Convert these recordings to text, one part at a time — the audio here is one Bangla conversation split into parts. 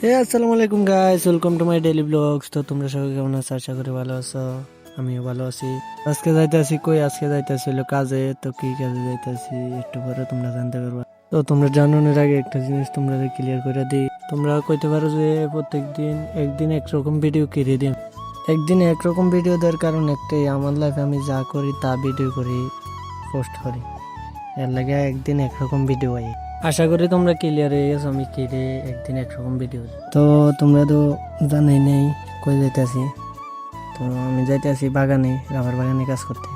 আসসালামু আলাইকুম guys, welcome to my daily blogs. তো তোমরা সবাই কেমন আছো? আশা করি ভালো আছো। আমিও ভালো আছি। আজকে যাইতেছি কই? আজকে যাইতেছি হলো কাজে। তো কি কাজে যাইতেছি একটু পরে তোমরা জানতে পারবা। তো তোমরা জানানোর আগে একটা জিনিস তোমরা ক্লিয়ার করে দিই। তোমরা কইতে পারো যে প্রত্যেকদিন একদিন একরকম ভিডিও কেড়ে দিন। একদিন একরকম ভিডিও দেওয়ার কারণ একটাই, আমার লাইফে আমি যা করি তা ভিডিও করি, পোস্ট করি। এর লাগে একদিন একরকম ভিডিও হয়। আশা করি তোমরা ক্লিয়ার হয়ে গেছো আমি কি রে একদিন একরকম ভিডিও। তো তোমরা তো জানাই নেই কই যাইতেছি। তো আমি যাইতেছি বাগানে, রাবার বাগানে কাজ করতে।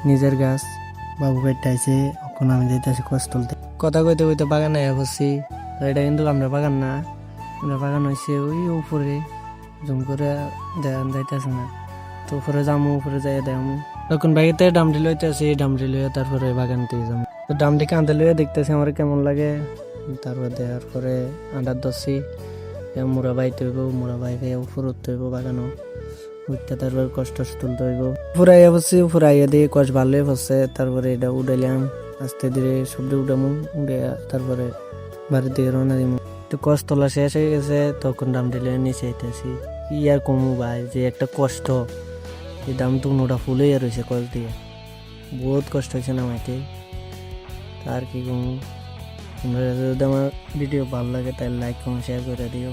নিজের গাছ বাবু বেটাইছে, এখন আমি যাইতেছি খোঁজ তুলতে। কথা কইতে কইতে বাগানে বসছি। তো এটা কিন্তু আমরা বাগান না, আমরা বাগান হয়েছে ওই উপরে, জুম করে দেখান যাইতেছে না। তো উপরে যামু, উপরে যাই দেখামু। তখন বাইকেতে ডামটি লইতেছি, ডামটি লইয়া তারপরে বাগানতে যাবো। তো ডামটি কাঁধে লইয়া দেখতেছি আমার কেমন লাগে। তারপর দেওয়ার পরে আন্ডার দশি মুড়া বাইতে হইব, মুড়া বাই খাইয়া উপর উঠতে হইব বাগানো। উঠতে তারপর কষ্ট তুলতে হইব। ফুরাইয়া বসছি, ফুরাইয়া দিয়ে কষ ভালোই বসছে। তারপরে এটা উঠাইলাম আস্তে ধীরে, সবজি উঠামু, উঠে তারপরে বাড়ির দিকে রওনা দিব। তো কষ তোলা শেষ হয়ে গেছে, তখন ডামটি লইয়া নিচে আইতেছি। কি আর কমু ভাই, যে একটা কষ্ট, এই দাম তো নোটা ফুল হয়ে রয়েছে কষ দিয়ে। বহুত কষ্ট হয়েছে নামাইতে। আর কি কমু। তোমরা যদি আমার ভিডিও ভালো লাগে তাহলে লাইক কমেন্ট শেয়ার করে দিও।